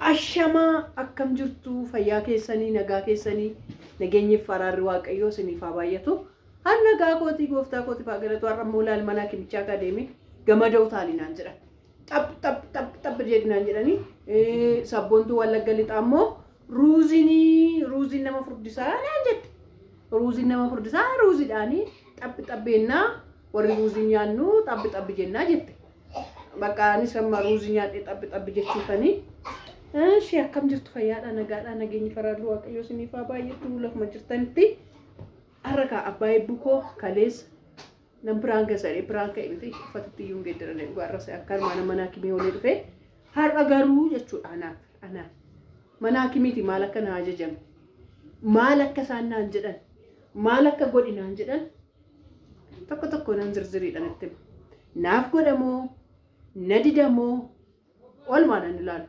Ashama akkam jirtu fayyaa keessanii nagaa keessanii nageenyiif faraarri waaqayyoo isiniif haa baay'atu. Han nagaa kootii gooftaa kootii faagalatu har'a moolaan mana kimichaa ka deeme gamadoo taalinaan jedha. Xab jedhinaan jedhani sabboontu wallagga lixa ammoo ruuziin nama furdisaa naan jette. Ruuziin nama furdisaa ruuziidhaani xabbeenaa warri ruuzii nyaannu xabbi jennaa jette. Bakka anis amma ruuzii nyaadhee xabbi jechuufanii. Shi akkam jirtu fayyaadha nagaadha nageenyi faraarri waaqayyoo isiniif haa baay'atu lafuma jirtanitti har'a abbaa eebbukoo kalees nam biraan keessadhe biraan ka'e miti uffatatti iyyuu hin geeddarane dhugaarrase akka mana manaa kimee olee dhufe har'a garuu jechuudha anaaf manaa kimiiti maal akka na ajajame maal akka isaan naan jedhan maal akka godhi naan jedhan tokko nan zirziriidhaan itti naaf godhamoo na didamoo walumaan an ilaalu.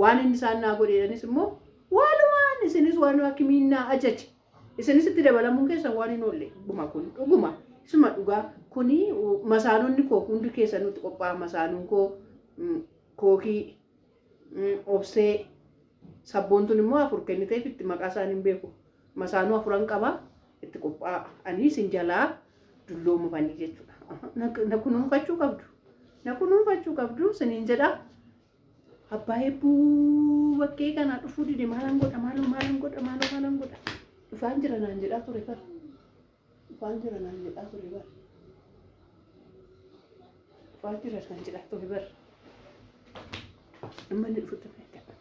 Waan inni isaan naa godheedhanis immoo walumaan isinis waan akkamiin naa ajaje isinis itti dabalamuun keessan waan hin oolle dhuguma isuma dhugaa kuni masaanonni koo hundi keessan nutti qophaa'a masaanuun koo kookii obsee sabboontuun immoo afur kenniteef itti maqaa isaan hin beeku masaanuu afuran qaba itti qophaa'a anis hin jalaa dulloomufanii jechuudha na kunuunfachuu qabdu siniin jedha. Abbaa eebbuu bakkee kana dhufuu dide maalan godha dhufaan jira naan jedhaa ture bar dhufaan jira naan jedhaa ture bar amma inni dhufutti fayyada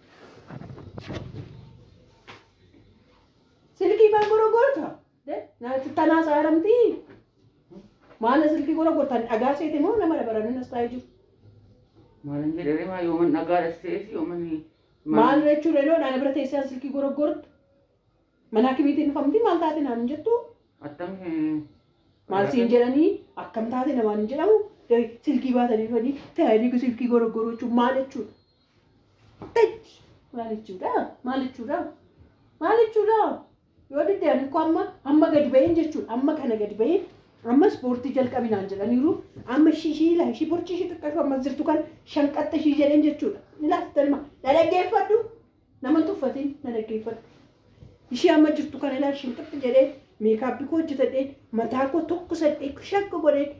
silkii baan gorogorta naatti tanaa saaramtii maala silkii gorogortaan dhagaa seete moo nama dabaranii nas taa'ee jiru. Malan jedhee maa yooman nagaa dhastees yoomani maal jechuudha yoo dhaana bira teessee silkii gorogortu mana kimiitiin dhufamti maal taate naan hin jettu attam maal siin jedhanii akkam taate namaan hin jedhamu silkii baatanii dhufanii taa'anii silkii gorogoruu jechuun maal jechuudha yoo diddeen koo amma gadi baheen jechuudha amma kana gadi baheen amma ispoortii jalqabinaan jedhaniiru amma shii borcii shii xiqqashuu amma jirtu kan shanqatta shii jedheen jechuudha ni laattanima na dhaggeeffadhu nama tuffatiin na dhaggeeffadhu ishii amma jirtu kan ilaal shanqatta jedheen meekaappii koo hojjetadheen mataa koo tokkosadhee shakka godheen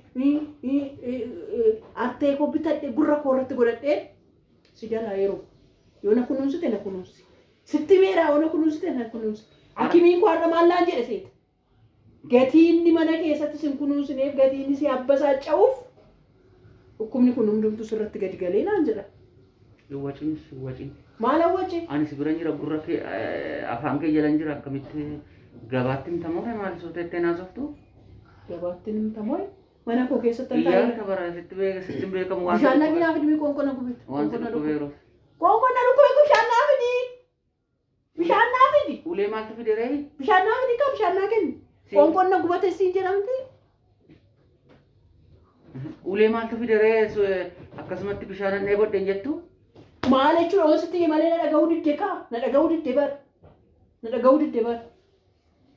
artee koo bitadhee gurra koo irratti godhadheen si jalaa yeroo yoo na kunuunsite na kunuunsi sitti meeraa yoo na kunuunsite na kunuunsi hakimiin koo har'a maallaan jedhe seeta. Gatiin mana keessatti sin kunuunsineef gatiin si abbasaa ca'uuf hukumni kun hundumtu sirratti gadi galee naan jedha. Wajin. Maal wajin? Anis bira jira gurra kee afaan kee jalan jira akkamitti gabaatti himtamoo maal sootettee naasoftu? Gabaatti himtamoo mana koo keessatti kan taa'e. Iyyaa kabara sitti beekamu waan. Bishaan naqni naaf dhibee qoonqona gubeetu. Waan tokko beeru. Qoonqona dhukubee bishaan naaf dhibee. Bishaan naaf dhibee. Ulee maaltu fidee? Bishaan naaf dhibee kan bishaan naa kenni. Qoonqonna gubate siin jedhamti. Ulee maaltu fidee akkasumatti bishaan dhannee godheen jettu? Maal jechuudha yoo sitti malee na dhaga'uu diddee bar.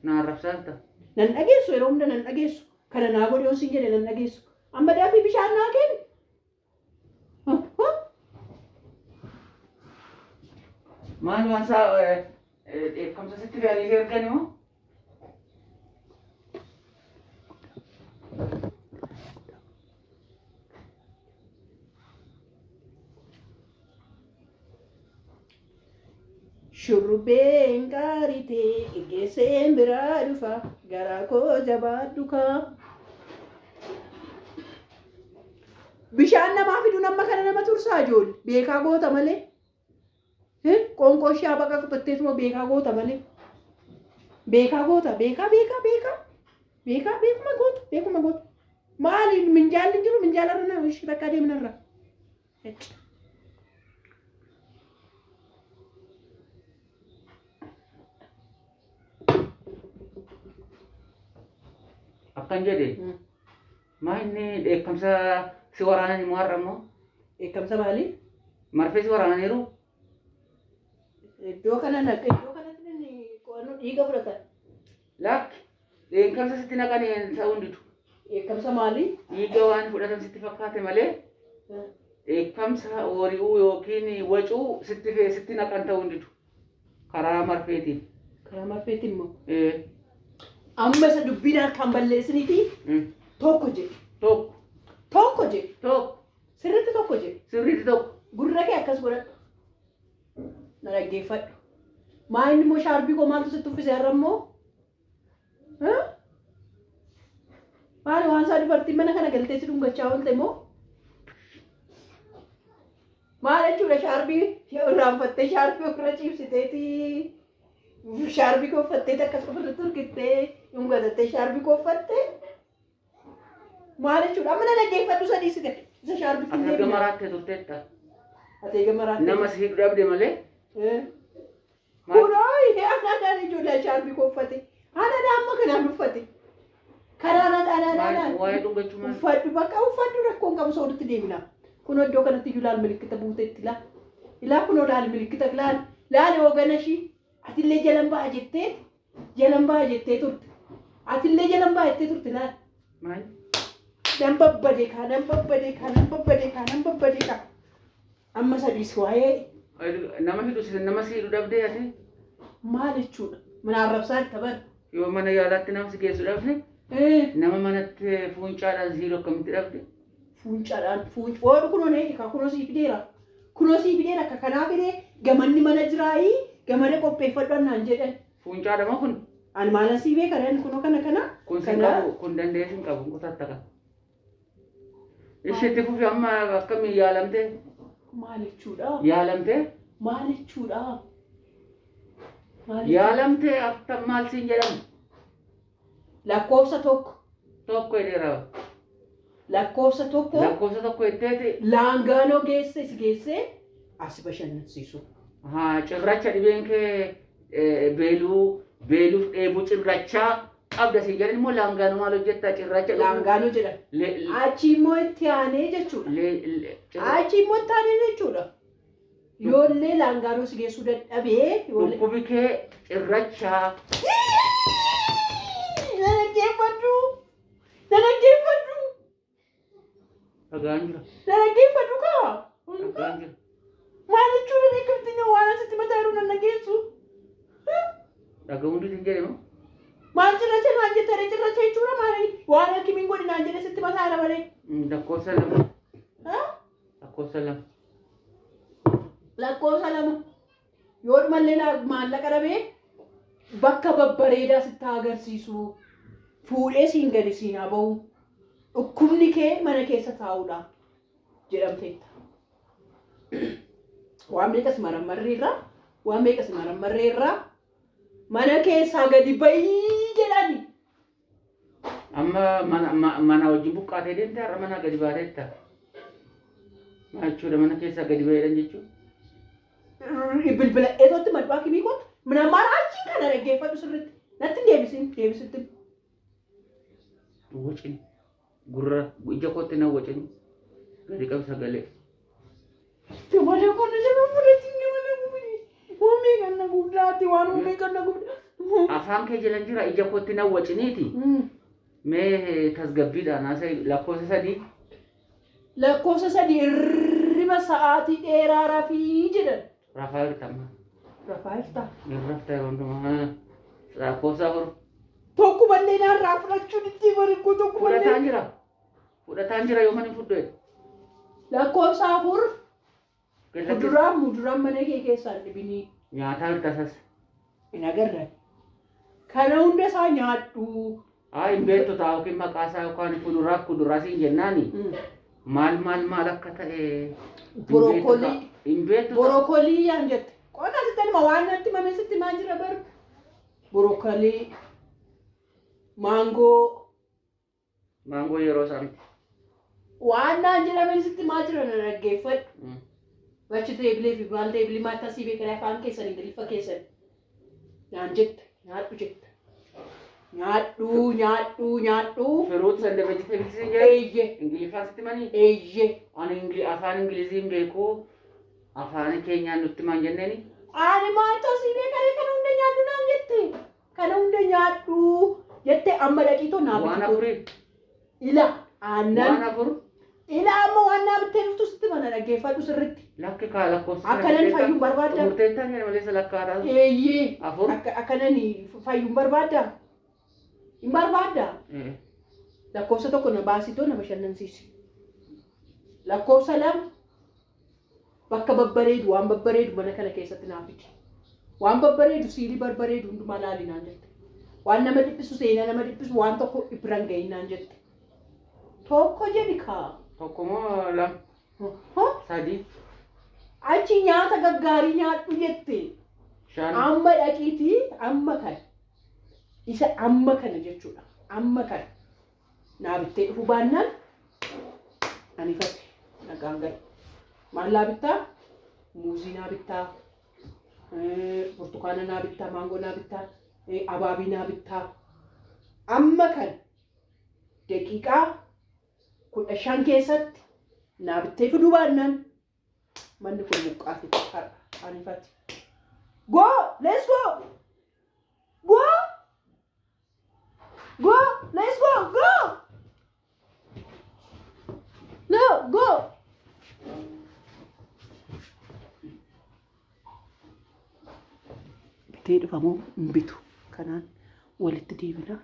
Na arrabsaanta. Nan dhageessu yeroo hunda nan dhageessu. Kana naa godhe yoo siin jedhe nan dhageessu. Amma daafii bishaan naa kenni. Maal waan isaa dheekkamsa sitti gaarii ergani moo? Shurrubbeen gaaritee geesseen biraa dhufa garaa koo jabaadhu kaa. Bishaan namaa fiduun amma kana nama tursaa ijoollee beekaa goota malee. Qoonqoo ishee baqa quphatteetuma beekaa goota malee. Beekuma goota. Maaliin minjaalli jiru minjaalarra nama ishee bakka adeemnarra. Akkan jedhe maa inni dheekkamsa si waraanan immoo har'a immoo dheekkamsa maali? Marfee si waraananiiru? Iddoo kanatti qo'annoo dhiiga fudhatan. Lakki dheekkamsa sitti naqanii ta'uu hunditu. Dheekkamsa maali? Dhiiga waan fudhatan sitti fakkaate malee Eekamsa horii'uu yookiin wacuu sitti naqan ta'uu hin didu. Karaa marfeetiin. Karaa marfeetiin immoo. Amma isa dubbiin harkaan balleessiniiti. Tokko jedhe. Tokko jedhe. Sirriitti tokko jedhe. Sirriitti tokko. Gurra kee akkas godhadhu. Na dhaggeeffadhu. Maa inni immoo shaarbii koo maaltu sitti uffise har'a immoo? Maali waan isaa dubartiin mana kana galtee si dhungachaa oolte immoo? Maal jechuudha shaarbii irraanfattee shaarbii ofirra ciibsiteeti. Shaarbii koo uffattee akkas ofirra turkittee dhungatattee shaarbii koo uffattee. Maal jechuudha amma na dhaggeeffadhu sadii site. Isa shaarbii kun deemee. Ati gamaraatti turteetta. Ati gamaraatti. Nama si dhabde malee. Kunoo anaan ijoollee shaarbii koo uffate. Haala amma kanaan uffate. Karaadhaan waa'ee dhungachuu maal? Uffadhu bakka uffadhu rakkoon qabu sooditti deemina. Kun iddoo kanatti iyyuu laal milikkita buuteetti laal. Ilaa kunoo laal milikkita laal hoogana ishii. Atillee jalan ba'a jettee turte. Atillee jalan ba'a jettee turte laal. Maal? Nan babbadee kaa. Amma sadiis waa'ee. Nama si hidhu dhabdee ati? Maal jechuudha? Mana arrabsaa itti bara. Yoo mana yaalaatti nama si geessu dhabde? Nama manatti fuuncaadhaan siidhu akkamitti dhabde? Fuuncaadhaan oolu kunoo neetika kunoo sii fideera akka kanaa fidee gamanni mana jiraayii gamana qopheeffadhu annaan jedhan. Fuuncaadhama kun? Ani maalan sii beekan kunoo kana. Kun sin qabu kun dandeessi hin qabu kutatta kan. Isheetti fufi amma akkamiin yaalamtee? Maal jechuudha? Yaalamtee? Maal jechuudha? Yaalamtee akka maal siin jedhamu? Lakkoofsa tokko. Tokko jedheera. Lakkoofsa tokko jetteeti. Laangaanoo geessee as bashannansiisu. Cirracha dhibeen kee beeluuf dheebuu cirrachaa qabda siin jedhan immoo laangaanoo maal hojjetta cirracha. Laangaanoo jedhan. Achi immoo itti aanee jechuudha. Yoollee laangaanoo si geessuu dadhabee. Dhukkubi kee cirrachaa. Dhaggeeffadhu. Dhagaan jira. Dhaggeeffadhu kaa. Dhagaan jira. Maal jechuudha beekamtiin waan asitti mataa yeroo nan dhageessu. Dhagahuun hin jedhamu. Maal cirracha naan jettare cirracha jechuudha maali? Waan akkamiin godhi naan jedhe sitti mataa irra malee. Lakkoofsa lama. Lakkoofsa lama. Yoo mallee maallaqa dhabee bakka babbareedaa sitti agarsiisu. Fuudhee siin gadi siin haa bahu. Dhukkubni kee mana keessa taa'uudha jedhamteetta. Waan meeqas marammarreerraa mana keessaa gadi bahii jedhani. Amma mana wajjin buqqaatee deemte har'a mana gadi baateetta. Maal jechuudha mana keessaa gadi baheedhan jechuudha. Bilbila eetootti maddu akkamii kootu mana maraachiin kana dhaggeeffadhu sirriitti. Natti deebisitti. Wacin gurra ija kootti na wacin gadi qabu sagalee. Malee kun nama mudatu nama uumee kan na guddaati waan uumee kan na guddaa. Afaan kee jalan jira ija kootti na waciniiti. Mee tasgabbiidhaan haasa'e lakkoofsa sadii. Lakkoofsa sadii hirriba sa'aatii dheeraa rafii jedhan. Rafaa hirtama. Rafaa hirta. Raftaa yeroo hundumaa lakkoofsa afur. Tokko malee naarraa fudhachuun itti bareedu tokko malee. Fudhataan jira yoo mana fudhee. Lakkoofsa afur. Muduraan mana kee keessaa dhibinii. Nyaataa hirtasas. Hin agarre. Kana hunda isaa nyaadhu. Hin beektu taa'u yookiin maqaa isaa yookaan kuduraa siin jennaani. Maal akka ta'e. Borookolii. Hin beektu. Borookolii yaan jette. Qoota sitti ilma waan natti mamee sitti maa jira bar. Borookolii. Maangoo yeroo isaanitti. Waan naan jedhamee sitti maa jira na dhaggeeffadhu. Bachi teebilee fi baal teebilii maataa sii beekanii afaan keessan ingiliffa keessan. Naan jetta nyaadhu jetta. Nyaadhu. Fruits and vegetables hin jedhu. Eeyyee. Ingiliffaan sitti manii? Eeyyee. Ani afaan Ingiliziin beeku afaan keenyaan nutti maan jenneeni? Ani maataa sii beekanii kana hunda nyaadhu naan jette. Kana hunda nyaadhu jette amma dhaqiitoo naa Waan afurii? Ila aannan. Waan afur? Ilaa amma waan naa bittee dhuftu sitti mana dhaggeeffadhu sirriitti. Lakki kaala koos. Akkanan fayyuun barbaadda. Murteettaan kana malee salakkaadha. Eeyyee. Afur. Akkanan fayyuun barbaadda. Hin barbaadda. Lakkoofsa tokko na baasitoo na bashannansiisi. Lakkoofsa lama bakka babbareedu waan babbareedu mana kana keessatti naaf fidi. Waan babbareedu siilii barbareedu hundumaa laali naan jette. Waan nama dhiphisu seenaa nama dhiphisu waan tokko ibran ga'ii naan jette. Tokko jedhi kaa. Tokko moo lama? Sadii. Achi nyaata gaggaarii nyaadhu jette. Shan. Amma dhaqiitii amma kana. Isa amma kana jechuudha. Amma kana. Naa bittee dhufu baannaan ani fate nagaan gahe. Maallaa bittaa? Muuzii naa bittaa. Burtukaana naa bittaa. Maangoo naa bittaa. Abaabii naa bittaa. Amma kana daqiiqaa 15 keessatti naa bittee fiduu baannaan manni kun muqqaati ani fate. Go! Let's go! Go! Go! Let's go! Go! No, go! Bitee dhufamoo hin bitu. Kanaan walitti deebina.